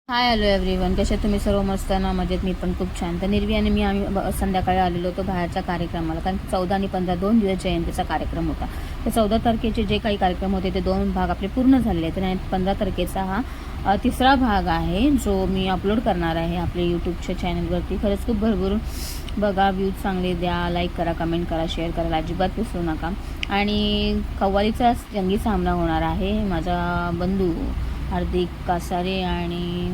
Hi hello everyone, कशा तुम्ही सर्व? मस्त ना, मजेत. मी पण खूप छान. तर निर्वी आणि आम्ही संध्याकाळी आलेलो होतो बाहेरच्या कार्यक्रमाला, कारण 14 आणि 15 2 दिवस जयंतीचा कार्यक्रम होता. तर 14 तारखेचे जे काही कार्यक्रम होते ते 2 भाग आपले पूर्ण झालेले आहेत आणि 15 तारखेचा हा तिसरा भाग आहे, जो मी अपलोड करणार आहे आपल्या यूट्यूबच्या चॅनलवरती. खरंच खूप भरभरून बघा, व्ह्यूज चांगले द्या, लाईक करा, कमेंट करा, शेअर करायला अजिबात विसरू नका. आणि कव्वालीचा जंगी सामना होणार आहे. माझा बंधू हार्दिक कासारे आणि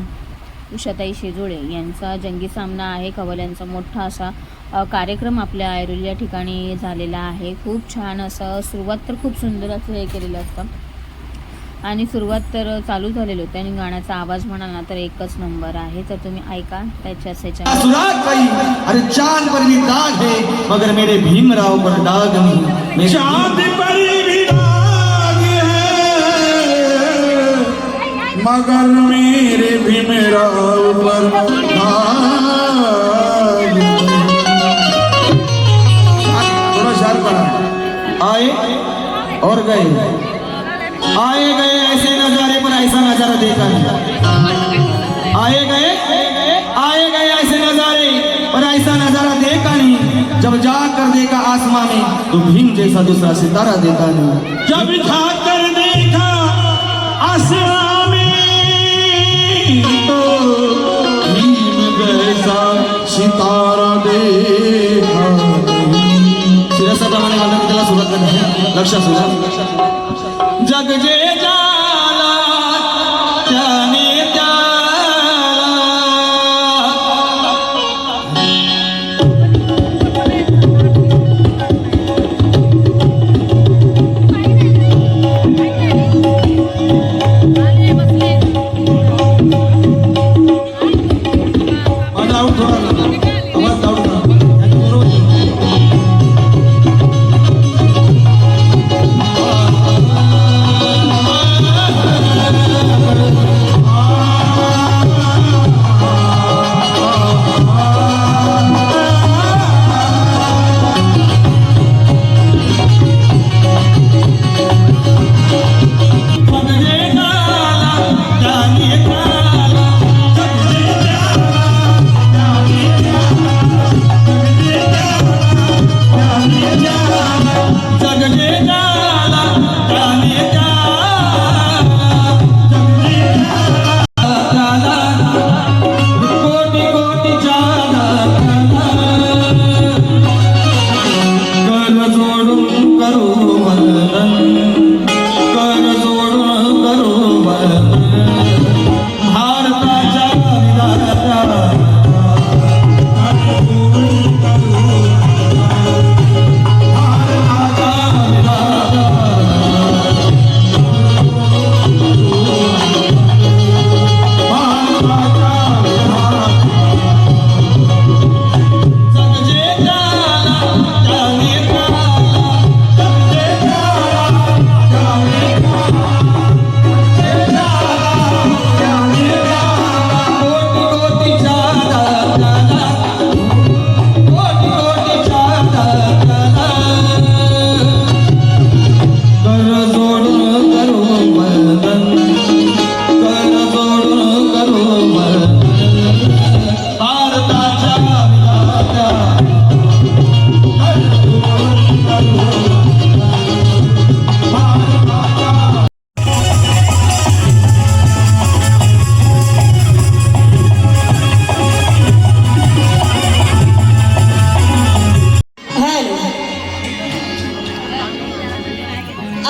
उषाताई शेजोळे यांचा जंगी सामना आहे. कव्वाल्यांचा मोठा असा कार्यक्रम आपल्या ऐरोली या ठिकाणी झालेला आहे. खूप छान असं सुरुवात तर खूप सुंदर असं हे केलेलं असतं आणि सुरुवात तर चालू झालेलं होतं आणि गाण्याचा आवाज म्हणाल ना तर एकच नंबर आहे. तर तुम्ही ऐका त्याच्या अरे चांद पर भी दाग है मगर मेरे भीमराव पर दाग नहीं. चांद पर भी दाग है मगर मेरे भीमराव पर दाग. थोड़ा शार्प बना. आए और गए, आए गए ऐसे नजारे पर ऐसा नजारा देखा नहीं. आए गए ऐसे नजारे पर ऐसा नजारा देखा नहीं. जब जाकर देखा आसमां में तो भीम जैसा दूसरा सितारा देखा नहीं. जब जाकर देखा आसमां में तो भीम जैसा सितारा देखा नहीं. सिरसा जमाने वाला त्याला सुरुवात करते लक्षात सुद्धा. जग जे जाला त्याने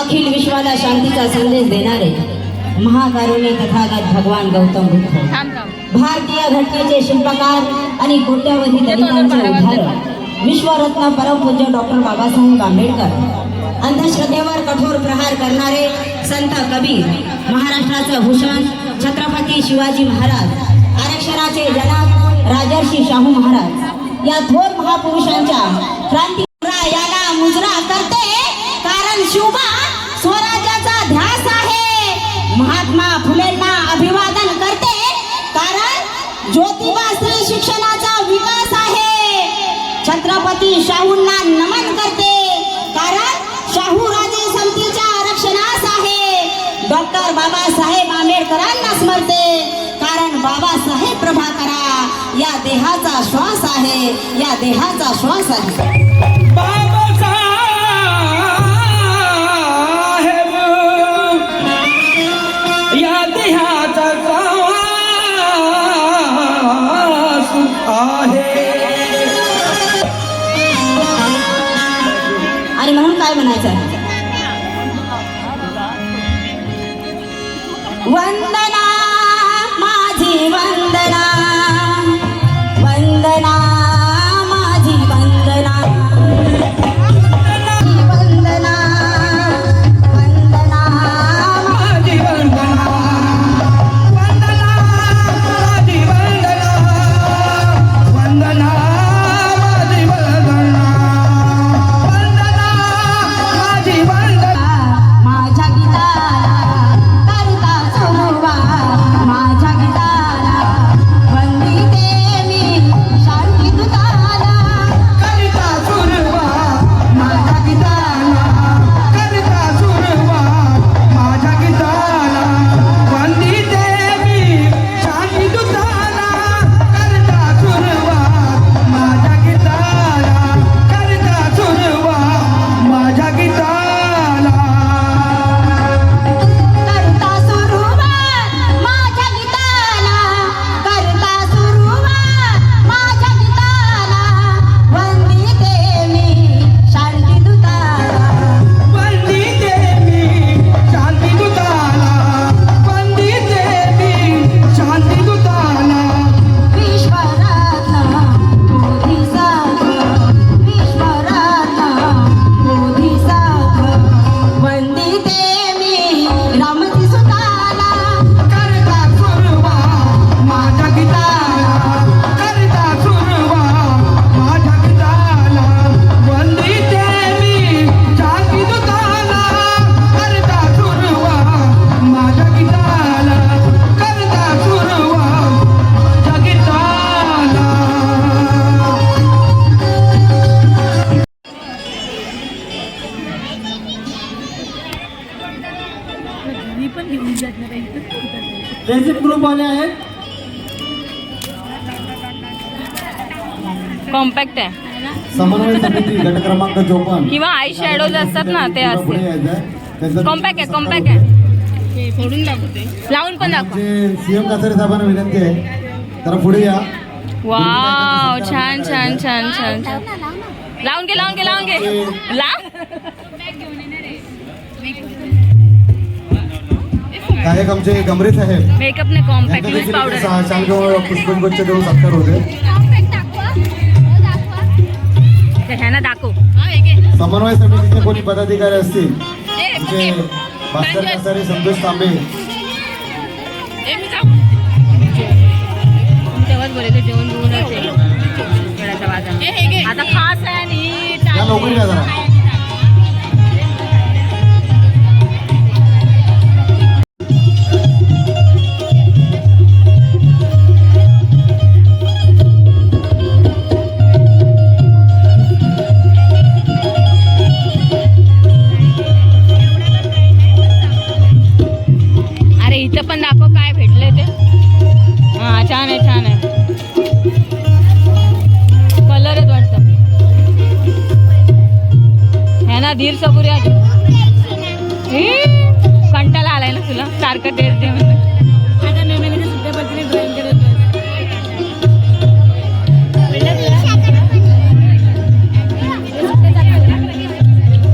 अखिल विश्वाला शांतीचा संदेश देणारे महाकारुण्य तथागत भगवान गौतम बुद्ध, भारतीय घटनेचे शिल्पकार आणि कोट्यावधी दलितांचे उद्धारक, विश्वरत्न परमपूज्य डॉक्टर बाबासाहेब आंबेडकर, अंधश्रद्धेवर कठोर प्रहार करणारे संत कबीर, महाराष्ट्राचं भूषण छत्रपती शिवाजी महाराज, आरक्षणाचे जनक राजर्षी शाहू महाराज या थोर महापुरुषांच्या क्रांती याला मुजरा करते, कारण शिवबा स्वराज्याचा ध्यास आहे. महात्मा फुलेंना अभिवादन करते, कारण ज्योतिबा स्त्री शिक्षणाचा विकास आहे. छत्रपती शाहूंना नमन करते, कारण शाहू राजे समतेच्या आरक्षणास आहे. डॉक्टर बाबासाहेब आंबेडकरांना स्मरते, कारण बाबासाहेब प्रभाकरा या देहाचा श्वास आहे, या देहाचा श्वास आहे. बाबासाहेब या देहाचा श्वास आहे. आणि म्हणून काय म्हणायचं आहे? वंदना माझी वंदना, वंदना माझी वंदना, वंदना वंदना माझी वंदना, वंदना माझी वंदना, वंदना माझी वंदना, वंदना माझी वंदना. माझ्या गीताला करता सुरुवात, माझ्या गीताला वंदिते मी शांती दूताला, करिता सुरुवात माझ्या गीताला, करिता सुरुवात माझ्या गीताला, वंदिते मी शांती दूताला, करिता सुरुवात माझ्या गीताला, करिता सुरुवात माझ्या गीताला. करता सुरुवात माझ्या गीताला, करता सुरुवात माझ्या गीताला, वंदिते मी शांती दूताला, वंदिते मी शांती दूताला, वंदिते मी शांती दूताला. विश्वरत्न बोधिसत्व, विश्वरत्न बोधिसत्व, वंदिते मी रामजी सुताला, करता सुरुवात माझ्या गीताला, करता सुरुवात माझ्या गीताला, वंदिते मी शांती दूताला, करता सुरुवात माझ्या गीताला, करता सुरुवात माझ्या गीताला. बेसिक ग्रुप वाले आहेत. कॉम्पॅक्ट आहे समन्वय समिती गट क्रमांक 54 किंवा आय शॅडोज असतात ना ते पुढे असते. यायचंय. त्यांचं कॉम्पॅक्ट आहे, कॉम्पॅक्ट आहे. फोडून दाखवते, लावून पण दाखव. आमचे सीएम कासारे साहेबांना विनंती आहे जरा पुढे या. वाव, छान छान छान छान छान. लावून घे, लावून घे, लावून घे. लाव. गायक आमचे गमरे साहेब मेकअप ने कॉम्पॅक्ट यूज पावडर आहे. शालगाव पुष्पगुच्छ देऊन सत्कार होते. ह्यांना दाखव. समन्वय समितीचे कोणी पदाधिकारी असतील आमचे भास्कर कासारे, संतोष तांबे, तेव्हाच बरे ते जेवण घेऊन वेळाचा वाजा. आता खास आहे नीट. या लवकर या जरा. अरे इथं पण दाखव काय भेटले ते. हा, छान आहे, छान आहे. कलर आहेत वाटतं. ह्या धीर सबुरी अजून कंटाला आलाय ना तुला सारखं तेच दे म्हणून.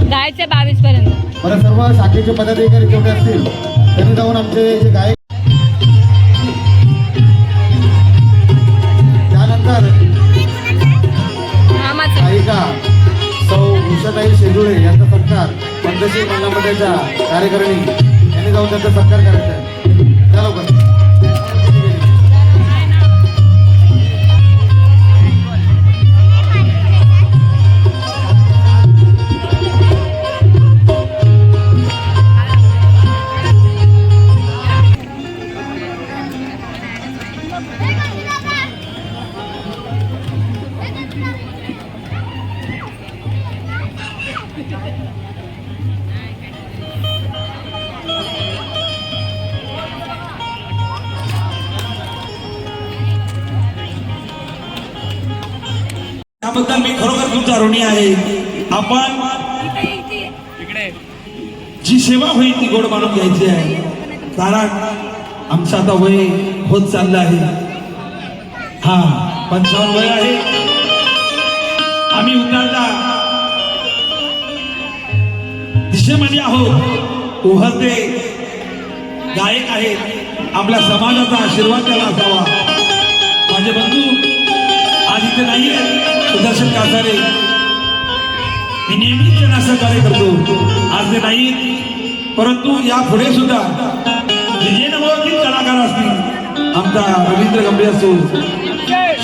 जायचंय 22 पर्यंत. बरं, सर्व शाखेचे पदाधिकारी जेवढे असतील त्यांनी जाऊन आमचे जे गायक, त्यानंतर मामाचं गायिका सौ उषाताई शेजुळे यांचा सत्कार पंतशील महिला मंडळाच्या कार्यकारिणी यांनी जाऊन त्यांचा सत्कार करायचा आहे. त्या लवकर. त्याबद्दल मी खरोखर तुमचा ऋणी आहे. आपण जी सेवा होईल ती गोड मानून घ्यायची आहे, कारण आमचं आता वय होत चाललं आहे. हा 55 वय आहे. आम्ही उतरता दिशेमध्ये आहोत. उभरते गायक आहेत. आपल्या समाजाचा आशीर्वाद त्याला असावा. माझे बंधू आज इथे नाहीये, सुदर्शन कासारे. मी नेहमीच त्यांना सहकार्य करतो. आज ते नाही, परंतु या पुढे सुद्धा जे नवोदित कलाकार असतील, आमचा रवींद्र गंभे असो,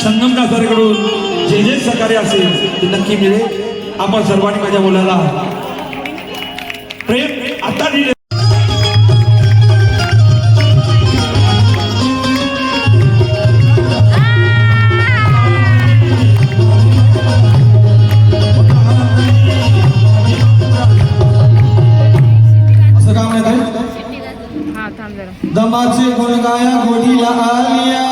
संगम कासारेकडून जे सहकार्य असेल ते नक्की मिळेल. आपण सर्वांनी माझ्या मुलाला प्रेम आता दिले. दमाचे गुण गाया गोडीला आलिया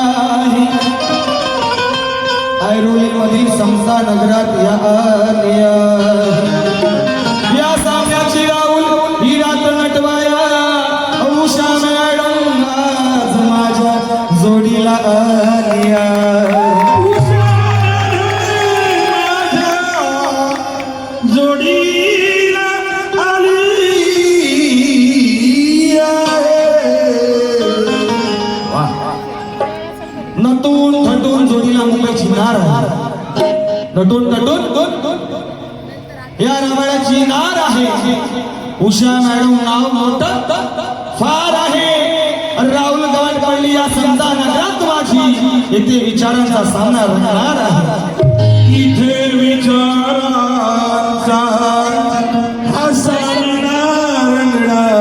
ऐरोली मधील समसा नगरात या आलिया. या साम्याची राहुल ही रात नटवाया उषा मॅडम आज माझ्या जोडीला आलिया. जोडीला नटून थटून जोडीला मुंबईची नार आहे. नटून नटून या रबाळ्याची नार आहे. उषा मॅडम नाव मोठं फार आहे. राहुल गाठ पडली या समजा नगरात माझी. येथे विचारांचा सामना रंगणार आहे. इथे विचारांचा हा सामना रंगणार.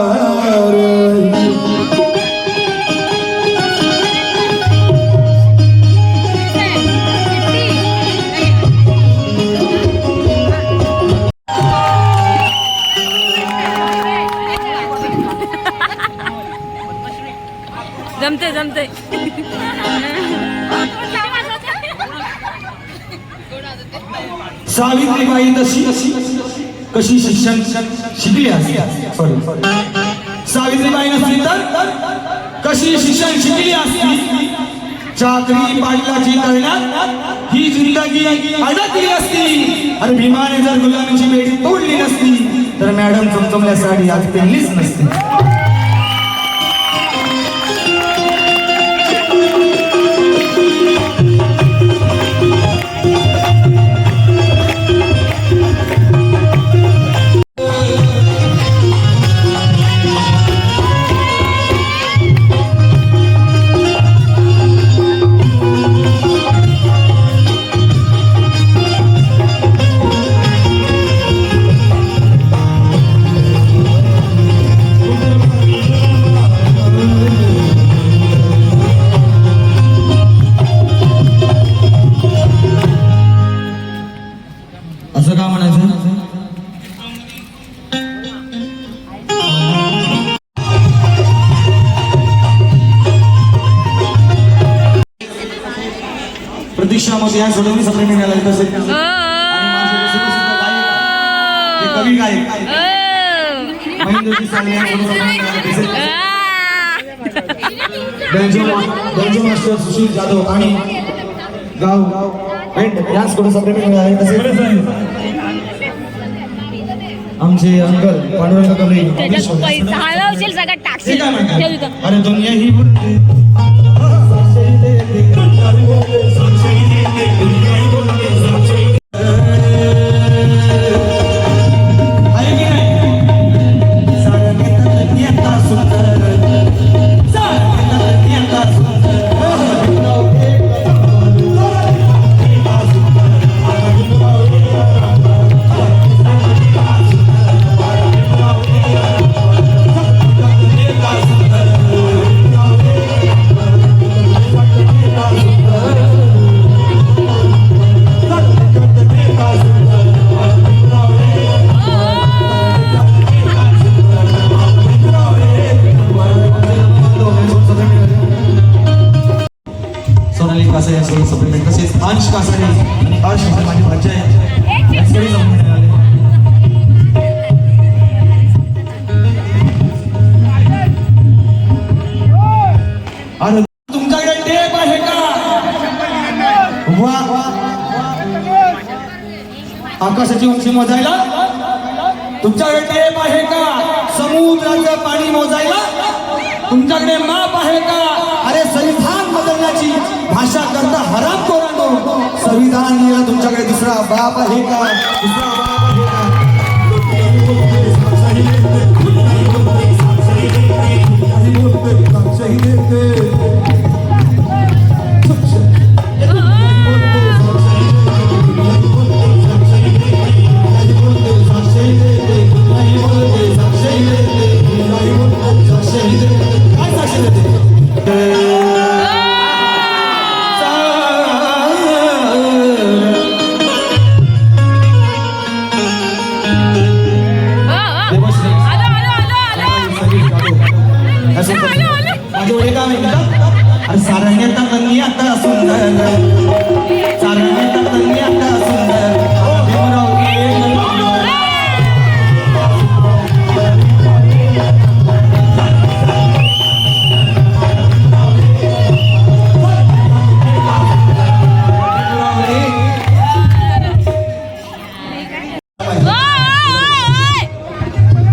जमते जमते. सावित्रीबाई तशी कशी शिक्षण शिकली असती. सावित्रीबाई नसली तर कशी शिक्षण शिकली असती. चाकरी पाटलाची करण्यात ही जिंदगी अडकली असती. आणि भीमाने जर गुलामीची बेडी तोडली नसती तर मॅडम चमचमल्यासाठी आज पेरलीच नसती. असं का म्हणायचं. प्रतीक्षामध्ये या सोडवणी सप्रेम मिळाला तसे कवी गायक महेंद्रजी साले या सोडवणी बँजो मास्टर सुशील जाधव आणि गाव याच कडून सप्रेम मिळाले तसे आमचे अंकल पांडुरंग कमरे. अरे दुनिया ही सप्लिमेंट तसेच अंश कासारे शिवाय माझी भाजी आहे लष्करी जाऊन आले. अरे तुमच्याकडे टेप आहे का? वा आकाशाची उंची मोजायला तुमच्याकडे टेप आहे का? समुद्राचं पाणी मोजायला तुमच्याकडे माप आहे का? अरे संविधान बदलण्याची भाषा करता हराम कोरांनो. संविधान लिहिला तुमच्याकडे दुसरा बाप आहे का? दुसरा बाप आहे का? काय साक्षी देते? माझे वडील काम अरे सारण्याचा तन्नी आता सुंदर सारण्याचा तन्नी आता सुंदर भीमराव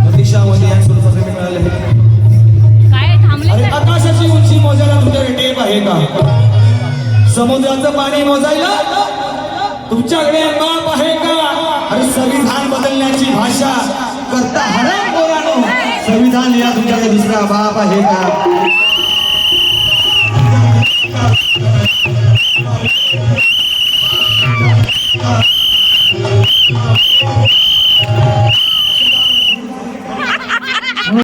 प्रतीक्षामध्ये या स्वरूपाचे मिळाले. अरे आकाशाची उंची मोजायला तुमच्याकडे टेप आहे का? समुद्राचं पाणी मोजायला तुमच्याकडे माप आहे का? अरे संविधान बदलण्याची भाषा करता हराम पोरांनो. संविधान लिहा तुमच्याकडे दुसरा बाप आहे का?